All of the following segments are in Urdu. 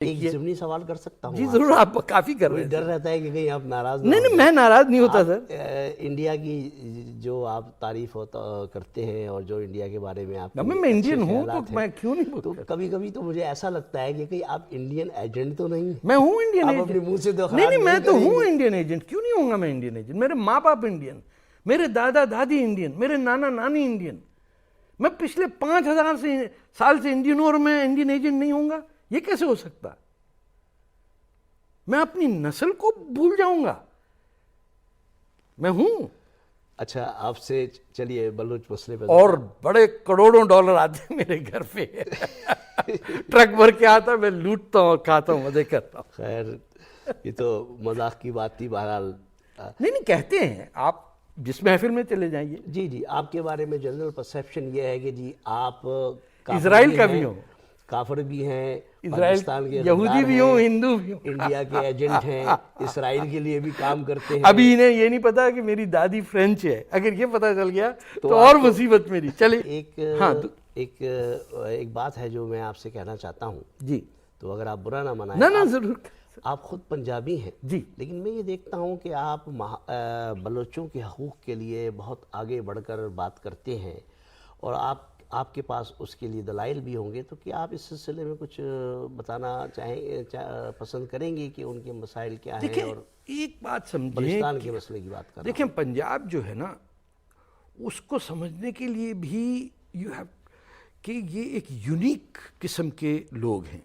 ایک ضمنی سوال کر سکتا ہوں؟ جی ضرور، آپ کافی کر رہے ہیں. ڈر رہتا ہے کہ کہیں آپ ناراض نہیں میں ناراض نہیں ہوتا سر. انڈیا کی جو آپ تعریف کرتے ہیں اور جو انڈیا کے بارے میں آپ میں انڈین ہوں تو میں کیوں نہیں بولتا. تو کبھی کبھی تو مجھے ایسا لگتا ہے کہ کہیں آپ انڈین ایجنٹ تو نہیں؟ میں ہوں انڈین آپ ایجنٹ. اپنے منہ سے نہیں میں تو ہوں انڈین ایجنٹ. کیوں نہیں ہوں گا میں انڈین ایجنٹ؟ میرے ماں باپ انڈین، میرے دادا دادی انڈین، میرے نانا نانی انڈین. میں پچھلے 5000 سال سے انڈین ہوں اور میں انڈین ایجنٹ نہیں ہوں گا؟ یہ کیسے ہو سکتا؟ میں اپنی نسل کو بھول جاؤں گا؟ میں ہوں. اچھا آپ سے چلیے بلوچ مسئلے پہ. اور بڑے کروڑوں ڈالر آتے ہیں میرے گھر پہ. ٹرک بھر کے آتا ہے، میں لوٹتا ہوں اور کھاتا ہوں، مزے کرتا ہوں. خیر یہ تو مذاق کی بات تھی. بہرحال نہیں کہتے ہیں آپ جس محفل میں چلے جائیے. جی آپ کے بارے میں جنرل پرسیپشن یہ ہے کہ جی آپ اسرائیل کا بھی ہوں، کافر بھی ہیں، اسرائیل پاکستان کے یہودی بھی ہوں، ہندو بھی ہوں، انڈیا کے ایجنٹ ہیں، اسرائیل کے لیے بھی کام کرتے ہیں. ابھی انہیں یہ نہیں پتا کہ میری دادی فرینچ ہے. اگر یہ پتا چل گیا تو اور مصیبت میری. چلے ایک بات ہے جو میں آپ سے کہنا چاہتا ہوں. جی تو اگر آپ برا نہ منائیں. نہ ضرور. آپ خود پنجابی ہیں جی، لیکن میں یہ دیکھتا ہوں کہ آپ بلوچوں کے حقوق کے لیے بہت آگے بڑھ کر بات کرتے ہیں اور آپ کے پاس اس کے لیے دلائل بھی ہوں گے. تو کیا آپ اس سلسلے میں کچھ بتانا پسند کریں گے کہ ان کے مسائل کیا ہیں؟ دیکھیں اور ایک بات سمجھیں، بلوچستان کے مسئلے کی بات کر رہا ہوں. دیکھیں پنجاب جو ہے نا، اس کو سمجھنے کے لیے بھی کہ یہ ایک یونیک قسم کے لوگ ہیں.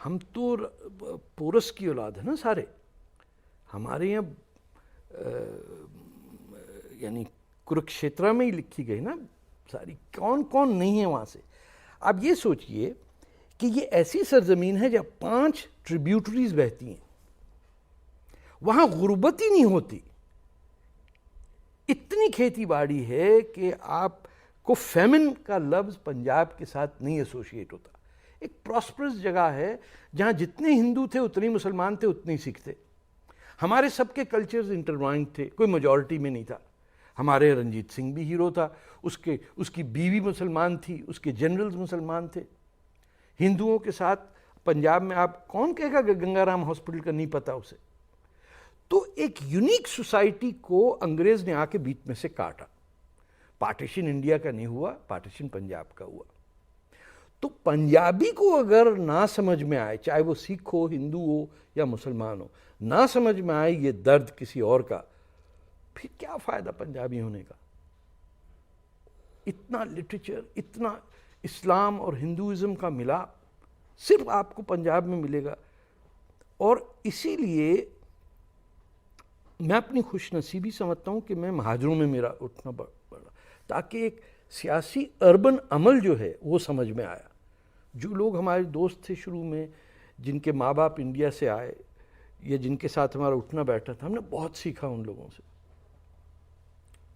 ہم تو پورس کی اولاد ہے نا سارے. ہمارے یہاں یعنی کرکشیترا میں ہی لکھی گئی نا ساری. کون نہیں ہے وہاں سے. آپ یہ سوچئے کہ یہ ایسی سرزمین ہے جہاں 5 ٹریبیوٹریز بہتی ہیں. وہاں غربت ہی نہیں ہوتی. اتنی کھیتی باڑی ہے کہ آپ کو فیمن کا لفظ پنجاب کے ساتھ نہیں ایسوشیٹ ہوتا. ایک پراسپرس جگہ ہے جہاں جتنے ہندو تھے اتنے مسلمان تھے، اتنے سکھ تھے. ہمارے سب کے کلچرز انٹروائنڈ تھے، کوئی میجورٹی میں نہیں تھا. ہمارے رنجیت سنگھ بھی ہیرو تھا، اس کی بیوی مسلمان تھی، اس کے جنرلز مسلمان تھے. ہندوؤں کے ساتھ پنجاب میں آپ کون کہے گا کہ گنگا رام ہاسپٹل کا نہیں پتا اسے؟ تو ایک یونیک سوسائٹی کو انگریز نے آ کے بیچ میں سے کاٹا. پارٹیشن انڈیا کا نہیں ہوا، پارٹیشن پنجاب کا ہوا. تو پنجابی کو اگر نہ سمجھ میں آئے، چاہے وہ سکھ ہو، ہندو ہو یا مسلمان ہو، نہ سمجھ میں آئے یہ درد کسی اور کا، پھر کیا فائدہ پنجابی ہونے کا؟ اتنا لٹریچر، اتنا اسلام اور ہندوازم کا ملاپ صرف آپ کو پنجاب میں ملے گا. اور اسی لیے میں اپنی خوش نصیبی سمجھتا ہوں کہ میں مہاجروں میں میرا اٹھنا پڑا، تاکہ ایک سیاسی اربن عمل جو ہے وہ سمجھ میں آیا. جو لوگ ہمارے دوست تھے شروع میں، جن کے ماں باپ انڈیا سے آئے یا جن کے ساتھ ہمارا اٹھنا بیٹھا تھا، ہم نے بہت سیکھا ان لوگوں سے.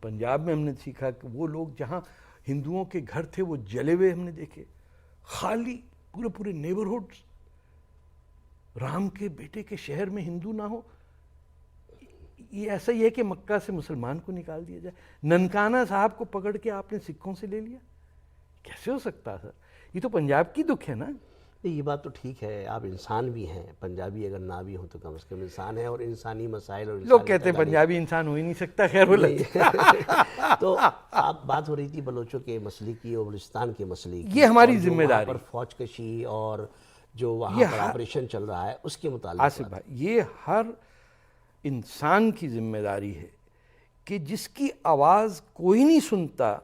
پنجاب میں ہم نے سیکھا کہ وہ لوگ جہاں ہندوؤں کے گھر تھے وہ جلے ہوئے ہم نے دیکھے، خالی پورے نیبرہڈز. رام کے بیٹے کے شہر میں ہندو نہ ہو، یہ ایسا ہی ہے کہ مکہ سے مسلمان کو نکال دیا جائے. ننکانہ صاحب کو پکڑ کے آپ نے سکھوں سے لے لیا، کیسے ہو سکتا ہے سر؟ یہ تو پنجاب کی دکھ ہے نا. یہ بات تو ٹھیک ہے، آپ انسان بھی ہیں، پنجابی اگر نہ بھی ہوں تو کم از کم انسان ہے، اور انسانی مسائل اور لوگ کہتے ہیں پنجابی انسان ہو ہی نہیں سکتا. خیر وہ تو آپ بات ہو رہی تھی بلوچوں کے مسئلے کی اور بلوچستان کے مسئلے کی. یہ ہماری ذمہ داری پر فوج کشی اور جو وہاں پر آپریشن چل رہا ہے اس کے متعلق. آصف بھائی، یہ ہر انسان کی ذمہ داری ہے کہ جس کی آواز کوئی نہیں سنتا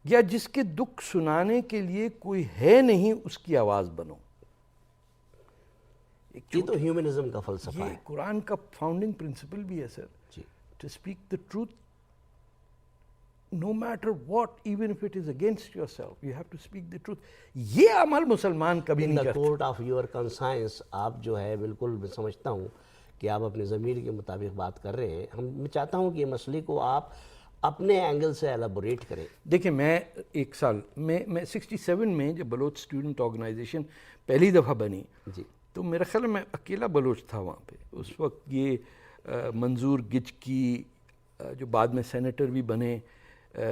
یا جس کے دکھ سنانے کے لیے کوئی ہے نہیں، اس کی آواز بنو. یہ تو ہیومنزم کا فلسفہ ہے. یہ قرآن کا فاؤنڈنگ پرنسپل بھی ہے sir. To speak the truth no matter what, even if it is against yourself, you have to speak the truth. یہ عمل مسلمان کبھی نہیں کرتے. In the court of your conscience آپ جو ہے بالکل میں سمجھتا ہوں کہ آپ اپنے ضمیر کے مطابق بات کر رہے ہیں. میں چاہتا ہوں کہ یہ مسئلے کو آپ اپنے اینگل سے ایلیبوریٹ کریں. دیکھیں میں ایک سال میں 67 میں جب بلوچ اسٹوڈنٹ آرگنائزیشن پہلی دفعہ بنی تو میرا خیال میں اکیلا بلوچ تھا وہاں پہ. اس وقت یہ منظور گچکی جو بعد میں سینیٹر بھی بنے،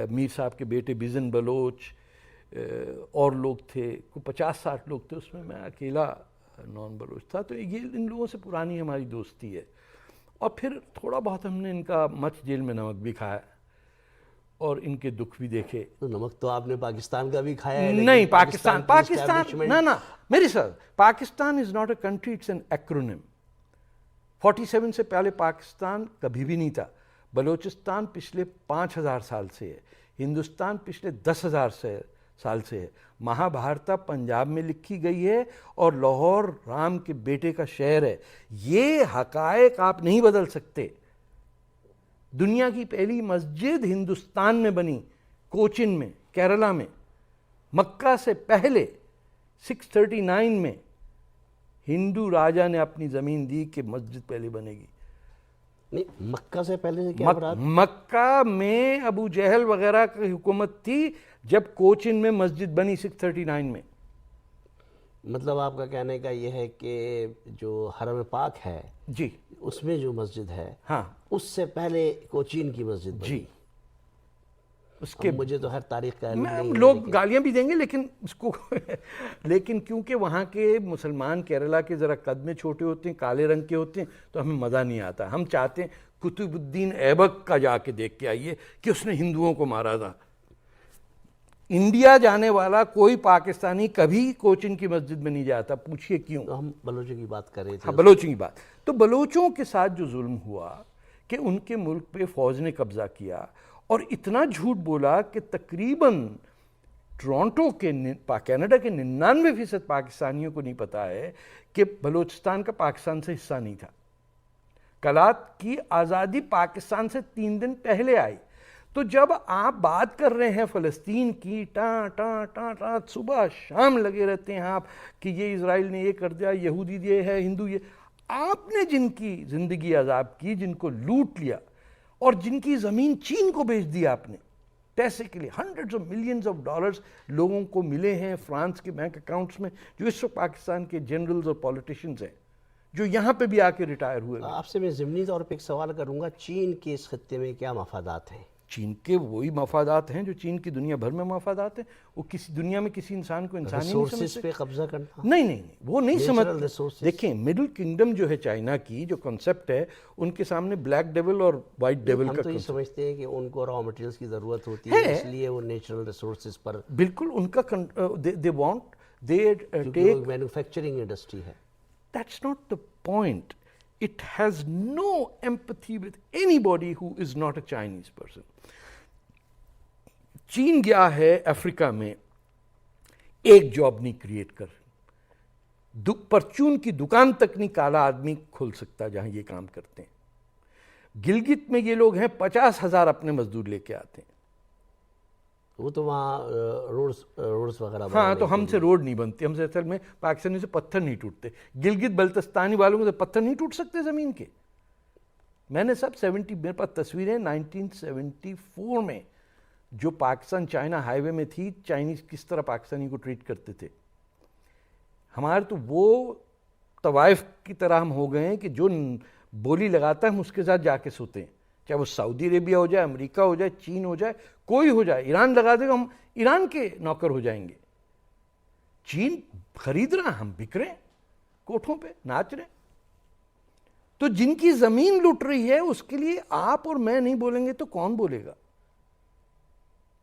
میر صاحب کے بیٹے بزن بلوچ، اور لوگ تھے، کوئی 50-60 لوگ تھے، اس میں میں اکیلا نان بلوچ تھا. تو یہ ان لوگوں سے پرانی ہماری دوستی ہے. اور پھر تھوڑا بہت ہم نے ان کا مچ جیل میں نمک بھی کھایا اور ان کے دکھ بھی دیکھے. تو نمک تو آپ نے پاکستان کا بھی کھایا ہے، نہیں، لیکن پاکستان کی establishment- نہ میری sir, Pakistan is not a country, it's an acronym. 47 سے پہلے پاکستان کبھی بھی نہیں تھا. بلوچستان پچھلے 5000 سال سے ہے، ہندوستان پچھلے 10,000 سال سے ہے. مہا بھارتا پنجاب میں لکھی گئی ہے اور لاہور رام کے بیٹے کا شہر ہے. یہ حقائق آپ نہیں بدل سکتے. دنیا کی پہلی مسجد ہندوستان میں بنی، کوچن میں، کیرلا میں. مکہ سے پہلے 639 میں ہندو راجا نے اپنی زمین دی کہ مسجد پہلے بنے گی. نہیں، مکہ سے پہلے سے کیا مراد؟ مکہ میں ابو جہل وغیرہ کی حکومت تھی جب کوچن میں مسجد بنی 639 میں. مطلب آپ کا کہنے کا یہ ہے کہ جو حرم پاک ہے جی، اس میں جو مسجد ہے، ہاں، اس سے پہلے کوچین کی مسجد بنی. جی. اس کے مجھے تو ہر تاریخ کا علم نہیں ہے، لوگ گالیاں بھی دیں گے لیکن اس کو لیکن کیونکہ وہاں کے مسلمان کیرلا کے ذرا قد میں چھوٹے ہوتے ہیں، کالے رنگ کے ہوتے ہیں، تو ہمیں مزہ نہیں آتا. ہم چاہتے ہیں قطب الدین ایبک کا جا کے دیکھ کے آئیے کہ اس نے ہندوؤں کو مارا تھا. انڈیا جانے والا کوئی پاکستانی کبھی کوچن کی مسجد میں نہیں جاتا. پوچھئے کیوں؟ تو ہم بلوچوں کی بات کر رہے تھے. ہاں، بلوچوں کی بات. تو بلوچوں کے ساتھ جو ظلم ہوا کہ ان کے ملک پہ فوج نے قبضہ کیا اور اتنا جھوٹ بولا کہ تقریباً ٹورانٹو کے کینیڈا کے 99% پاکستانیوں کو نہیں پتا ہے کہ بلوچستان کا پاکستان سے حصہ نہیں تھا. کلات کی آزادی پاکستان سے 3 دن پہلے آئی. تو جب آپ بات کر رہے ہیں فلسطین کی، ٹاں ٹاں ٹاں ٹاں صبح شام لگے رہتے ہیں آپ کہ یہ اسرائیل نے یہ کر دیا، یہودی یہ ہے، ہندو یہ. آپ نے جن کی زندگی عذاب کی، جن کو لوٹ لیا اور جن کی زمین چین کو بیچ دی آپ نے پیسے کے لیے، hundreds of millions of dollars لوگوں کو ملے ہیں فرانس کے بینک اکاؤنٹس میں، جو اس وقت پاکستان کے جنرلز اور پولیٹیشنز ہیں، جو یہاں پہ بھی آ کے ریٹائر ہوئے. آپ سے میں ضمنی طور پہ ایک سوال کروں گا، چین کے اس خطے میں کیا مفادات ہیں؟ چین کے وہی مفادات ہیں جو چین کی دنیا بھر میں مفادات ہیں. وہ کسی دنیا میں کسی انسان کو انسانی نہیں ریسورسز سمجھتے. پہ قبضہ کرنا؟ نہیں، وہ نہیں Natural سمجھتے. resources. دیکھیں، مڈل کنگڈم جو ہے چائنا کی جو کنسپٹ ہے، ان کے سامنے بلیک ڈیول اور وائٹ ڈیول ہم کا تو یہ concept. سمجھتے ہیں کہ ان کو را مٹیریلز کی ضرورت ہوتی ہے، اس لیے وہ نیچرل ریسورسز پر، بالکل ان کا دے وانٹ دے کیونکہ ٹیک. وہ مینوفیکچرنگ انڈسٹری ہے. That's not the point. It has no empathy with anybody who is not a Chinese person. چین گیا ہے افریقہ میں، ایک جاب نہیں کریٹ کر، پرچون کی دکان تک نہیں کالا آدمی کھول سکتا جہاں یہ کام کرتے ہیں. گلگت میں یہ لوگ ہیں 50,000 اپنے مزدور لے کے آتے ہیں. وہ تو وہاں روڈز وغیرہ ہاں، تو ہم سے روڈ نہیں بنتے، ہم سے اصل میں پاکستانی سے پتھر نہیں ٹوٹتے. گلگت بلتستانی والوں کو پتھر نہیں ٹوٹ سکتے زمین کے. میں نے سب میرے پاس تصویریں 1974 میں جو پاکستان چائنا ہائی وے میں تھی، چائنیز کس طرح پاکستانی کو ٹریٹ کرتے تھے. ہمارے تو وہ طوائف کی طرح ہم ہو گئے ہیں کہ جو بولی لگاتا ہے ہم اس کے ساتھ جا کے سوتے ہیں، چاہے وہ سعودی عربیہ ہو جائے، امریکہ ہو جائے، چین ہو جائے، کوئی ہو جائے. ایران لگا دے گا ہم ایران کے نوکر ہو جائیں گے. چین خرید رہا، ہم بک رہے ہیں کوٹھوں پہ، ناچ رہے ہیں. تو جن کی زمین لوٹ رہی ہے اس کے لیے آپ اور میں نہیں بولیں گے تو کون بولے گا؟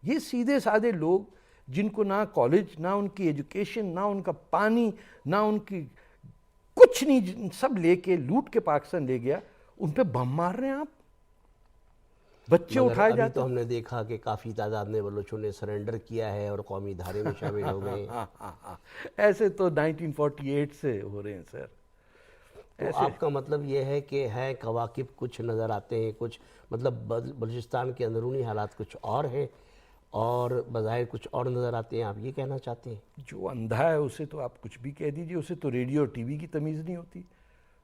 یہ سیدھے سادے لوگ جن کو نہ کالج، نہ ان کی ایجوکیشن، نہ ان کا پانی، نہ ان کی کچھ نہیں، سب لے کے لوٹ کے پاکستان لے گیا، ان پہ بم مار رہے ہیں آپ. بچے اٹھائے جاتے. تو ہم نے دیکھا کہ کافی تعداد میں بلوچوں نے سرنڈر کیا ہے اور قومی دھارے میں شامل ہو گئے. ایسے تو 1948 سے ہو رہے ہیں سر. تو آپ کا مطلب یہ ہے کہ ہے کواکب کچھ نظر آتے ہیں، کچھ مطلب بلوچستان کے اندرونی حالات کچھ اور ہیں اور بظاہر کچھ اور نظر آتے ہیں، آپ یہ کہنا چاہتے ہیں؟ جو اندھا ہے اسے تو آپ کچھ بھی کہہ دیجئے، اسے تو ریڈیو اور ٹی وی کی تمیز نہیں ہوتی.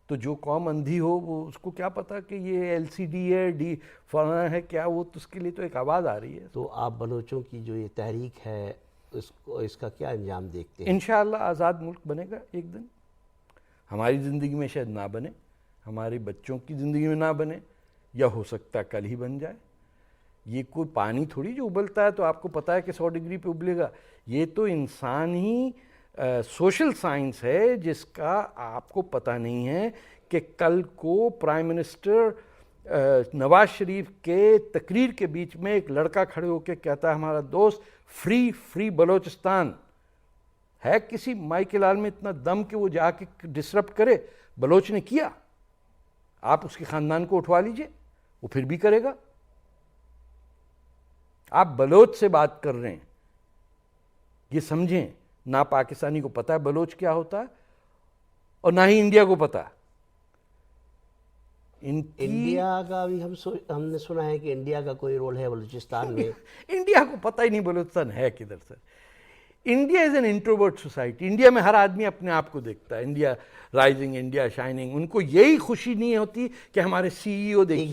تو جو قوم اندھی ہو وہ اس کو کیا پتا کہ یہ LCD ہے، ڈی فلانا ہے کیا، وہ تو اس کے لیے تو ایک آواز آ رہی ہے. تو آپ بلوچوں کی جو یہ تحریک ہے اس کا کیا انجام دیکھتے ہیں؟ انشاءاللہ آزاد ملک بنے گا ایک دن. ہماری زندگی میں شاید نہ بنے، ہمارے بچوں کی زندگی میں نہ بنے، یا ہو سکتا ہے کل ہی بن جائے. یہ کوئی پانی تھوڑی جو ابلتا ہے تو آپ کو پتا ہے کہ 100 ڈگری پہ ابلے گا. یہ تو انسانی سوشل سائنس ہے جس کا آپ کو پتہ نہیں ہے کہ کل کو پرائم منسٹر نواز شریف کے تقریر کے بیچ میں ایک لڑکا کھڑے ہو کے کہتا ہے ہمارا دوست فری بلوچستان ہے. کسی مائیکل آل میں اتنا دم کہ وہ جا کے ڈسرپٹ کرے؟ بلوچ نے کیا. آپ اس کے خاندان کو اٹھوا لیجئے, وہ پھر بھی کرے گا. آپ بلوچ سے بات کر رہے ہیں, یہ سمجھیں نہ پاکستانی کو پتا ہے بلوچ کیا ہوتا ہے اور نہ ہی انڈیا کو پتا. انڈیا کا بھی ہم نے سنا ہے کہ انڈیا کا کوئی رول ہے بلوچستان میں. انڈیا کو پتہ ہی نہیں بلوچستان ہے کدھر sir. India is an introvert society. India میں ہر آدمی اپنے آپ کو دیکھتا ہے. India rising, India shining. ان کو یہی خوشی نہیں ہوتی کہ ہمارے CEO دیکھیں